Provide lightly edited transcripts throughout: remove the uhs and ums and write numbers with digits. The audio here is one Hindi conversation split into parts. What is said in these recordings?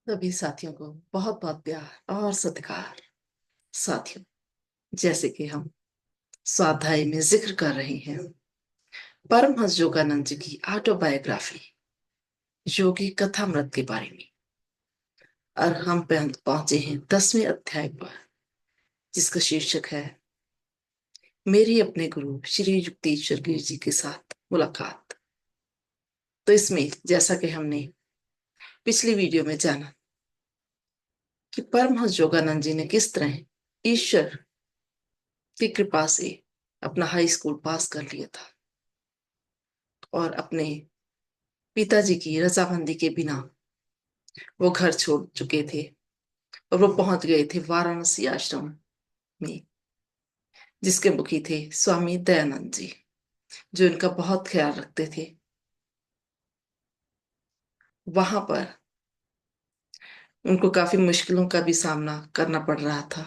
सभी साथियों को बहुत बहुत प्यार और सत्कार। साथियों, जैसे कि हम स्वाध्याय में जिक्र कर रहे हैं परमहंस योगानंद जी की ऑटोबायोग्राफी योगी कथामृत के बारे में, और हम पहुंचे हैं 10वें अध्याय पर, जिसका शीर्षक है मेरी अपने गुरु श्री युक्तेश्वर गिरी जी के साथ मुलाकात। तो इसमें जैसा कि हमने पिछली वीडियो में जाना कि परमहंस योगानंद जी ने किस तरह ईश्वर की कृपा से अपना हाई स्कूल पास कर लिया था और अपने पिताजी की रजामंदी के बिना वो घर छोड़ चुके थे और वो पहुंच गए थे वाराणसी आश्रम में, जिसके मुखी थे स्वामी दयानंद जी, जो इनका बहुत ख्याल रखते थे। वहां पर उनको काफी मुश्किलों का भी सामना करना पड़ रहा था,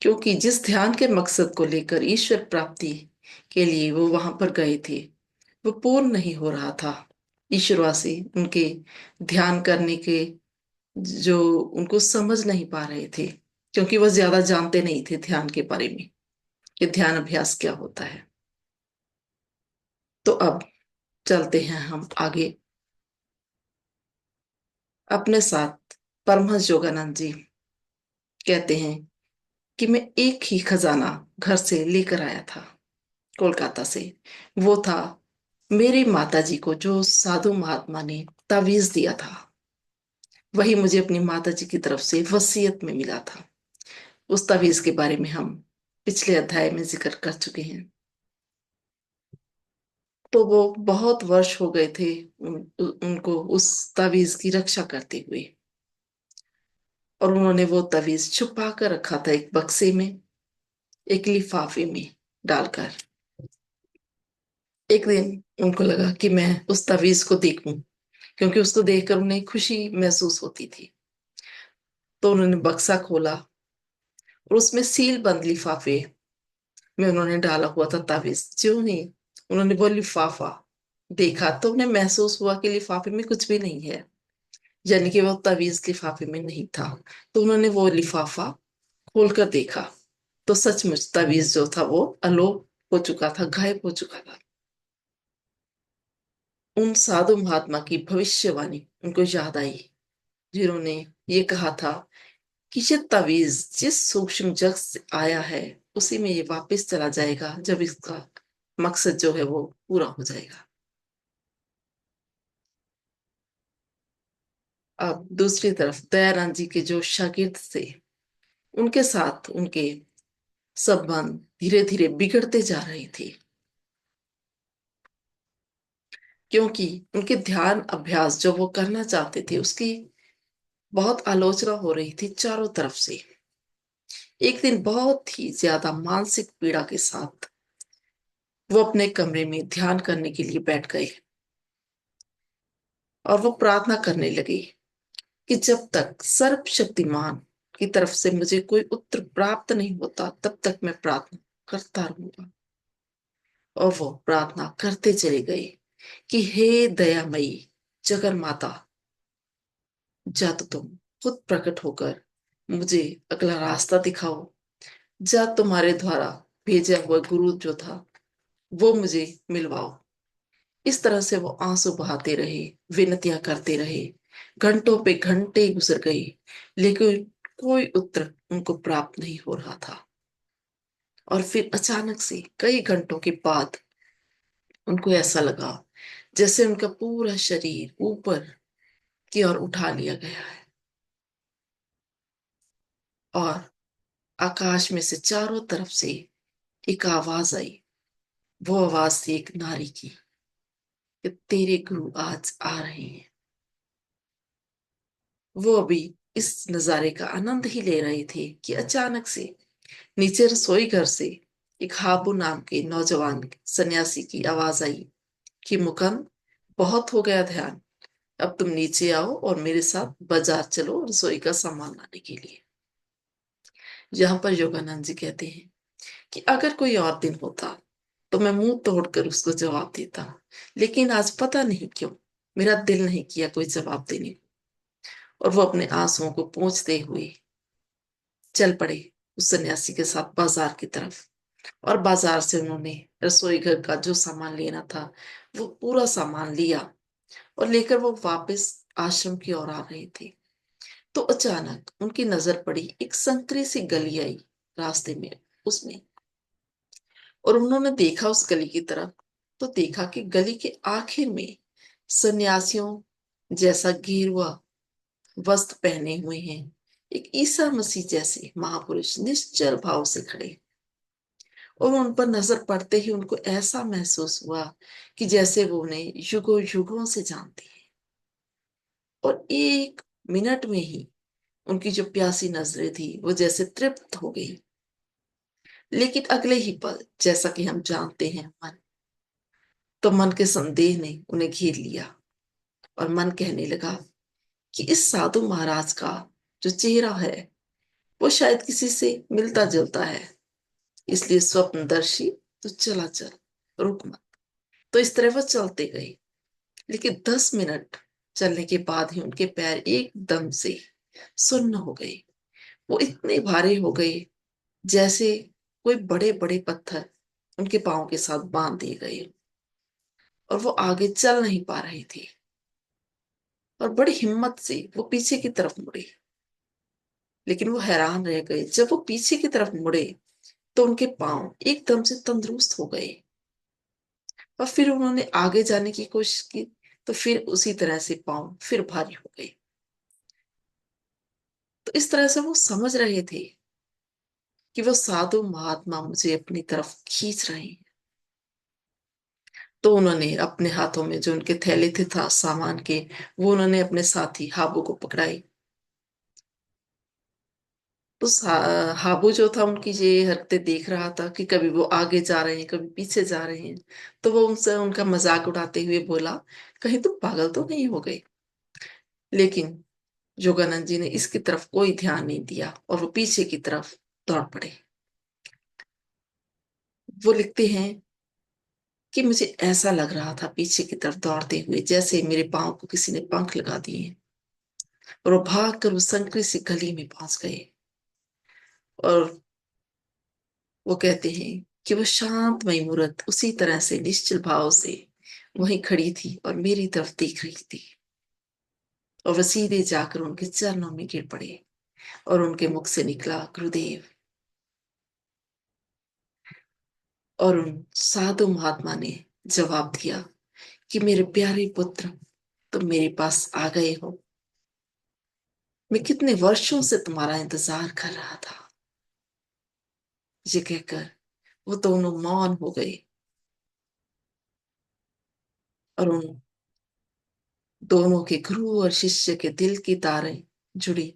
क्योंकि जिस ध्यान के मकसद को लेकर ईश्वर प्राप्ति के लिए वो वहां पर गए थे, वो पूर्ण नहीं हो रहा था। ईश्वरवासी उनके ध्यान करने के जो उनको समझ नहीं पा रहे थे, क्योंकि वह ज्यादा जानते नहीं थे ध्यान के बारे में कि ध्यान अभ्यास क्या होता है। तो अब चलते हैं हम आगे। अपने साथ परमहंस योगानंद जी कहते हैं कि मैं एक ही खजाना घर से लेकर आया था, कोलकाता से। वो था मेरी माता जी को जो साधु महात्मा ने तावीज दिया था। वही मुझे अपनी माता जी की तरफ से वसीयत में मिला था। उस तावीज के बारे में हम पिछले अध्याय में जिक्र कर चुके हैं। तो वो बहुत वर्ष हो गए थे उनको उस तावीज की रक्षा करते हुए, और उन्होंने वो तावीज छुपा कर रखा था एक बक्से में, एक लिफाफे में डालकर। एक दिन उनको लगा कि मैं उस तावीज को देखूं, क्योंकि उसको देखकर उन्हें खुशी महसूस होती थी। तो उन्होंने बक्सा खोला और उसमें सील बंद लिफाफे में उन्होंने डाला हुआ था तावीज। ज्यों ही उन्होंने वो लिफाफा देखा तो उन्हें महसूस हुआ कि लिफाफे में कुछ भी नहीं है, यानी कि वो तावीज लिफाफे में नहीं था। तो उन्होंने वो लिफाफा खोलकर देखा, तो सचमुच तावीज जो था वो अलोप हो चुका था, गायब हो चुका था। उन साधु महात्मा की भविष्यवाणी उनको याद आई, जिन्होंने ये कहा था कि ये तावीज जिस सूक्ष्म जग से आया है उसी में ये वापस चला जाएगा, जब इसका मकसद जो है वो पूरा हो जाएगा। अब दूसरी तरफ दयानंद जी के जो शागिर्द थे, उनके साथ उनके संबंध धीरे धीरे बिगड़ते जा रहे थे, क्योंकि उनके ध्यान अभ्यास जो वो करना चाहते थे उसकी बहुत आलोचना हो रही थी चारों तरफ से। एक दिन बहुत ही ज्यादा मानसिक पीड़ा के साथ वो अपने कमरे में ध्यान करने के लिए बैठ गए, और वो प्रार्थना करने लगे कि जब तक सर्वशक्तिमान की तरफ से मुझे कोई उत्तर प्राप्त नहीं होता तब तक मैं प्रार्थना करता रहूंगा। और वो प्रार्थना करते चले गए कि हे दयामयी जगन माता, जा तो तुम खुद प्रकट होकर मुझे अगला रास्ता दिखाओ, जा तुम्हारे द्वारा भेजा हुआ गुरु जो था वो मुझे मिलवाओ। इस तरह से वो आंसू बहाते रहे, विनतियां करते रहे। घंटों पे घंटे गुजर गए, लेकिन कोई उत्तर उनको प्राप्त नहीं हो रहा था। और फिर अचानक से कई घंटों के बाद उनको ऐसा लगा जैसे उनका पूरा शरीर ऊपर की ओर उठा लिया गया है, और आकाश में से चारों तरफ से एक आवाज आई। वो आवाज थी एक नारी की कि तेरे गुरु आज आ रहे हैं। वो अभी इस नजारे का आनंद ही ले रहे थे कि अचानक से नीचे रसोई घर से एक हाबू नाम के नौजवान सन्यासी की आवाज आई कि मुकंद, बहुत हो गया ध्यान, अब तुम नीचे आओ और मेरे साथ बाजार चलो रसोई का सामान लाने के लिए। यहाँ पर योगानंद जी कहते हैं कि अगर कोई और दिन होता तो मैं मुंह तोड़कर उसको जवाब देता, लेकिन आज पता नहीं क्यों मेरा दिल नहीं किया कोई जवाब देने को। और वो अपने आंसुओं को पोंछते हुए चल पड़े उस सन्यासी के साथ बाजार की तरफ। और बाजार से उन्होंने रसोई घर का जो सामान लेना था वो पूरा सामान लिया और लेकर वो वापस आश्रम की ओर आ रहे थे। तो अचानक उनकी नजर पड़ी एक संकरी सी गली आई रास्ते में उसमें। और उन्होंने देखा उस गली की तरफ, तो देखा कि गली के आखिर में सन्यासियों जैसा गेरुआ वस्त्र पहने हुए हैं एक ईसा मसीह जैसे महापुरुष निश्चल भाव से खड़े। और उन पर नजर पड़ते ही उनको ऐसा महसूस हुआ कि जैसे वो उन्हें युगों युगों से जानती है। और एक मिनट में ही उनकी जो प्यासी नजरें थी वो जैसे तृप्त हो गई। लेकिन अगले ही पल, जैसा कि हम जानते हैं, मन के संदेह ने उन्हें घेर लिया। और मन कहने लगा कि इस साधु महाराज का जो चेहरा है वो शायद किसी से मिलता जुलता है, इसलिए स्वप्नदर्शी तो चला चल, रुक मत। तो इस तरह वो चलते गए। लेकिन 10 मिनट चलने के बाद ही उनके पैर एकदम से सुन्न हो गए। वो इतने भारी हो गए जैसे कोई बड़े बड़े पत्थर उनके पांव के साथ बांध दिए गए। और वो आगे चल नहीं पा रहे थे। और बड़ी हिम्मत से वो पीछे की तरफ मुड़े। लेकिन वो हैरान रह गए, जब वो पीछे की तरफ मुड़े तो उनके पांव एकदम से तंदुरुस्त हो गए। और फिर उन्होंने आगे जाने की कोशिश की, तो फिर उसी तरह से पांव फिर भारी हो गए। तो इस तरह से वो समझ रहे थे कि वो साधु महात्मा मुझे अपनी तरफ खींच रहे हैं। तो उन्होंने अपने हाथों में जो उनके थैले थे था सामान के, वो उन्होंने अपने साथी हाबू को पकड़ाई। तो हाबू जो था उनकी ये हरकतें देख रहा था कि कभी वो आगे जा रहे हैं कभी पीछे जा रहे हैं। तो वो उनसे उनका मजाक उड़ाते हुए बोला, कहीं तुम पागल तो नहीं हो गए। लेकिन योगानंद जी ने इसकी तरफ कोई ध्यान नहीं दिया और वो पीछे की तरफ दौड़ पड़े। वो लिखते हैं कि मुझे ऐसा लग रहा था पीछे की तरफ दौड़ते हुए जैसे मेरे पांव को किसी ने पंख लगा दिए। और वो भाग कर उस संकरी सी गली में पहुंच गए। और वो कहते हैं कि वो शांतमयी मूर्त उसी तरह से निश्चल भाव से वहीं खड़ी थी और मेरी तरफ देख रही थी। और वो सीधे जाकर उनके चरणों में गिर पड़े और उनके मुख से निकला गुरुदेव। और उन साधु महात्मा ने जवाब दिया कि मेरे प्यारे पुत्र, तुम मेरे पास आ गए हो। मैं कितने वर्षों से तुम्हारा इंतजार कर रहा था। ये कहकर वो दोनों मौन हो गए। और उन दोनों के गुरु और शिष्य के दिल की तारें जुड़ी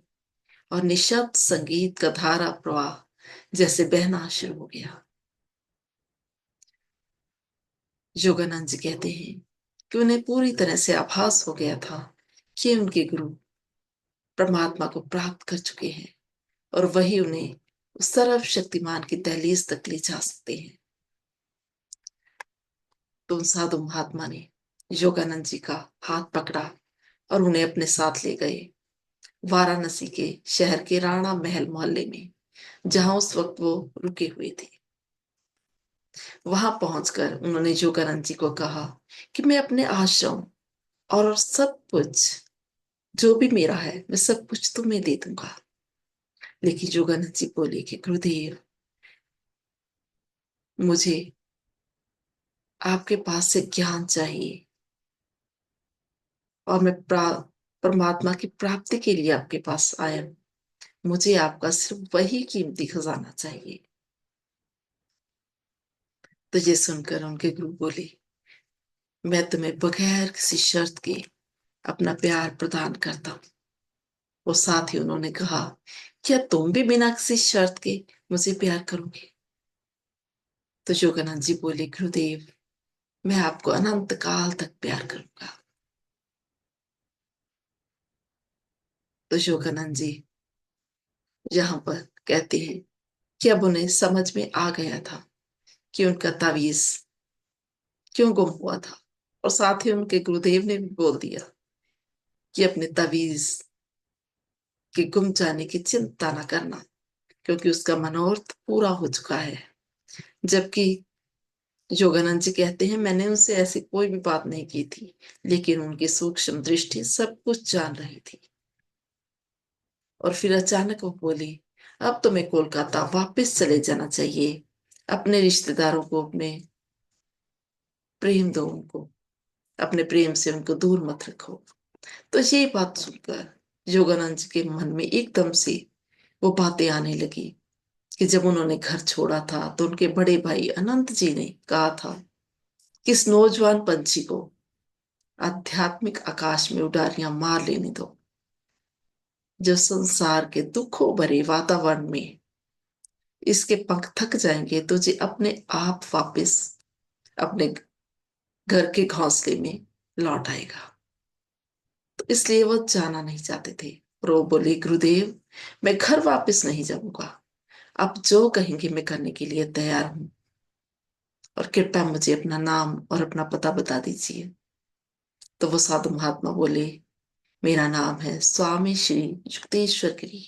और निशब्द संगीत का धारा प्रवाह जैसे बहना शुरू हो गया। योगानंद जी कहते हैं कि उन्हें पूरी तरह से आभास हो गया था कि उनके गुरु परमात्मा को प्राप्त कर चुके हैं और वही उन्हें उस सर्वशक्तिमान की दहलीज तक ले जा सकते हैं। तो उन साधु महात्मा ने योगानंद जी का हाथ पकड़ा और उन्हें अपने साथ ले गए वाराणसी के शहर के राणा महल मोहल्ले में, जहां उस वक्त वो रुके हुए थे। वहां पहुंचकर उन्होंने योगानंद जी को कहा कि मैं अपने आश्रम और सब कुछ जो भी मेरा है मैं सब कुछ तुम्हें दे दूंगा। लेकिन योगानंद जी बोले कि गुरुदेव, मुझे आपके पास से ज्ञान चाहिए और मैं परमात्मा की प्राप्ति के लिए आपके पास आया हूं। मुझे आपका सिर्फ वही कीमती खजाना चाहिए। तो ये सुनकर उनके गुरु बोले, मैं तुम्हें बगैर किसी शर्त के अपना प्यार प्रदान करता हूँ। और साथ ही उन्होंने कहा, क्या तुम भी बिना किसी शर्त के मुझे प्यार करोगे? तो योगानंद जी बोले, गुरुदेव, मैं आपको अनंत काल तक प्यार करूंगा। तो योगानंद जी यहाँ पर कहते हैं कि अब उन्हें समझ में आ गया था कि उनका तावीज क्यों गुम हुआ था। और साथ ही उनके गुरुदेव ने भी बोल दिया कि अपने तावीज कि गुम जाने की चिंता न करना, क्योंकि उसका मनोरथ पूरा हो चुका है। जबकि योगानंद जी कहते हैं, मैंने उनसे ऐसी कोई भी बात नहीं की थी, लेकिन उनकी सूक्ष्म दृष्टि सब कुछ जान रही थी। और फिर अचानक वो बोली, अब तुम्हें कोलकाता वापस चले जाना चाहिए। अपने रिश्तेदारों को अपने प्रेम दो, उनको अपने प्रेम से उनको दूर मत रखो। तो ये बात सुनकर योगानंद जी के मन में एकदम से वो बातें आने लगी कि जब उन्होंने घर छोड़ा था तो उनके बड़े भाई अनंत जी ने कहा था कि इस नौजवान पंछी को आध्यात्मिक आकाश में उडारियां मार लेने दो। जो संसार के दुखों भरे वातावरण में इसके पंख थक जाएंगे तो जी अपने आप वापस अपने घर के घोंसले में लौट आएगा। तो इसलिए वो जाना नहीं चाहते थे। और वो बोले, गुरुदेव, मैं घर वापस नहीं जाऊंगा। आप जो कहेंगे मैं करने के लिए तैयार हूं, और कृपया मुझे अपना नाम और अपना पता बता दीजिए। तो वो साधु महात्मा बोले, मेरा नाम है स्वामी श्री युक्तेश्वर गिरी,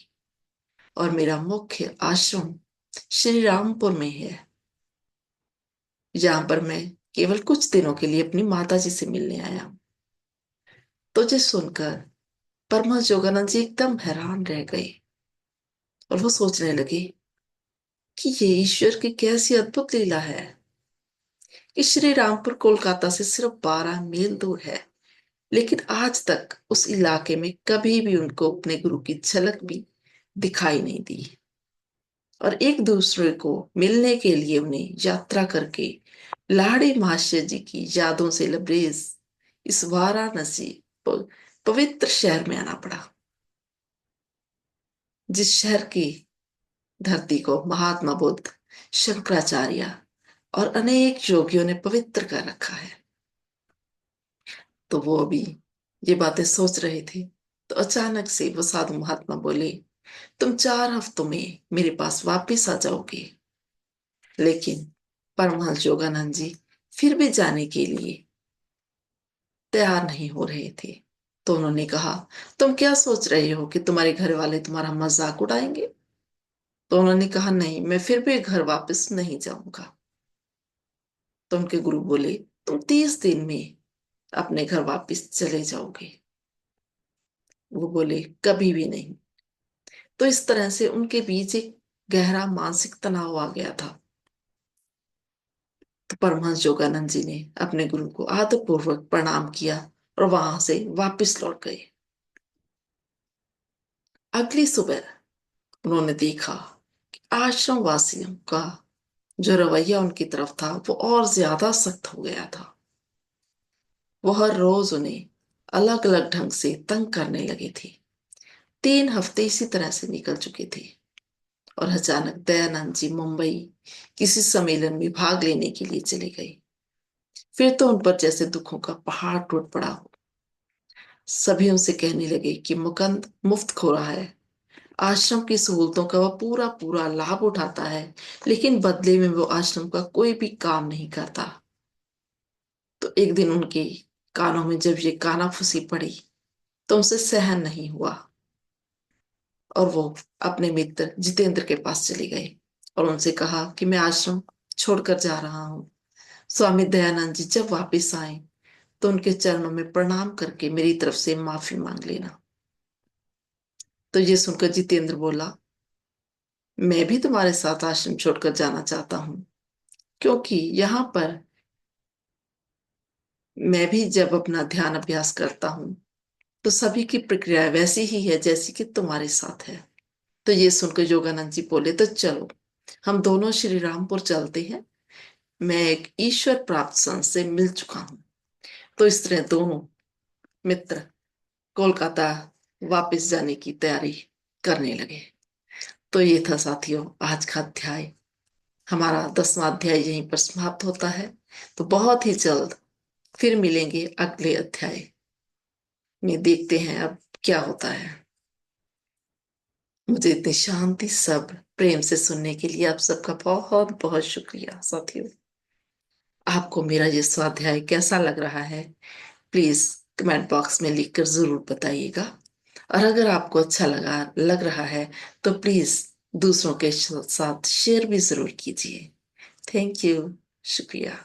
और मेरा मुख्य आश्रम श्री रामपुर में है। जहां पर मैं केवल कुछ दिनों के लिए अपनी माता जी से मिलने आया हूं। तो ये सुनकर परमहंस योगानंद जी एकदम हैरान रह गए, और वो सोचने लगे कि ये ईश्वर की कैसी अद्भुत लीला है कि श्री रामपुर कोलकाता से सिर्फ 12 मील दूर है, लेकिन आज तक उस इलाके में कभी भी उनको अपने गुरु की झलक भी दिखाई नहीं दी। और एक दूसरे को मिलने के लिए उन्हें यात्रा करके लाड़ी महाशय जी की यादों से लबरेज इस वाराणसी पवित्र शहर में आना पड़ा, जिस शहर की धरती को महात्मा बुद्ध, शंकराचार्य और अनेक योगियों ने पवित्र कर रखा है। तो वो अभी ये बातें सोच रहे थे, तो अचानक से वो साधु महात्मा बोले, तुम 4 हफ्तों में मेरे पास वापिस आ जाओगे। लेकिन परमहंस योगानंद जी फिर भी जाने के लिए तैयार नहीं हो रहे थे। तो उन्होंने कहा, तुम क्या सोच रहे हो कि तुम्हारे घर वाले तुम्हारा मजाक उड़ाएंगे? तो उन्होंने कहा, नहीं, मैं फिर भी घर वापस नहीं जाऊंगा। तो उनके गुरु बोले, तुम 30 दिन में अपने घर वापस चले जाओगे। वो बोले, कभी भी नहीं। तो इस तरह से उनके बीच एक गहरा मानसिक तनाव आ गया था। तो परमहंस योगानंद जी ने अपने गुरु को आदरपूर्वक प्रणाम किया और वहां से वापस लौट गए। अगली सुबह उन्होंने देखा कि आश्रम वासियों का जो रवैया उनकी तरफ था वो और ज्यादा सख्त हो गया था। वो हर रोज उन्हें अलग अलग ढंग से तंग करने लगे थे। 3 हफ्ते इसी तरह से निकल चुके थे, और अचानक दयानंद जी मुंबई किसी सम्मेलन में भाग लेने के लिए चले गए। फिर तो उन पर जैसे दुखों का पहाड़ टूट पड़ा हो। सभी उनसे कहने लगे कि मुकंद मुफ्त खो रहा है, आश्रम की सहूलतों का वह पूरा पूरा लाभ उठाता है, लेकिन बदले में वो आश्रम का कोई भी काम नहीं करता। तो एक दिन उनके कानों में जब ये कानाफूसी पड़ी तो उनसे सहन नहीं हुआ, और वो अपने मित्र जितेंद्र के पास चले गए और उनसे कहा कि मैं आश्रम छोड़कर जा रहा हूँ। स्वामी दयानंद जी जब वापस आए तो उनके चरणों में प्रणाम करके मेरी तरफ से माफी मांग लेना। तो ये सुनकर जितेंद्र बोला, मैं भी तुम्हारे साथ आश्रम छोड़कर जाना चाहता हूँ, क्योंकि यहाँ पर मैं भी जब अपना ध्यान अभ्यास करता हूँ तो सभी की प्रक्रिया वैसी ही है जैसी कि तुम्हारे साथ है। तो ये सुनकर योगानंद जी बोले, तो चलो हम दोनों श्री रामपुर चलते हैं। मैं एक ईश्वर प्राप्त संत से मिल चुका हूँ। तो इस तरह दोनों मित्र कोलकाता वापस जाने की तैयारी करने लगे। तो ये था साथियों आज का अध्याय। हमारा 10वां अध्याय यहीं पर समाप्त होता है। तो बहुत ही जल्द फिर मिलेंगे अगले अध्याय में, देखते हैं अब क्या होता है। मुझे इतनी शांति सब्र प्रेम से सुनने के लिए आप सबका बहुत बहुत शुक्रिया साथियों। आपको मेरा ये स्वाध्याय कैसा लग रहा है, प्लीज कमेंट बॉक्स में लिखकर जरूर बताइएगा। और अगर आपको अच्छा लग रहा है तो प्लीज दूसरों के साथ शेयर भी जरूर कीजिए। Thank you. शुक्रिया।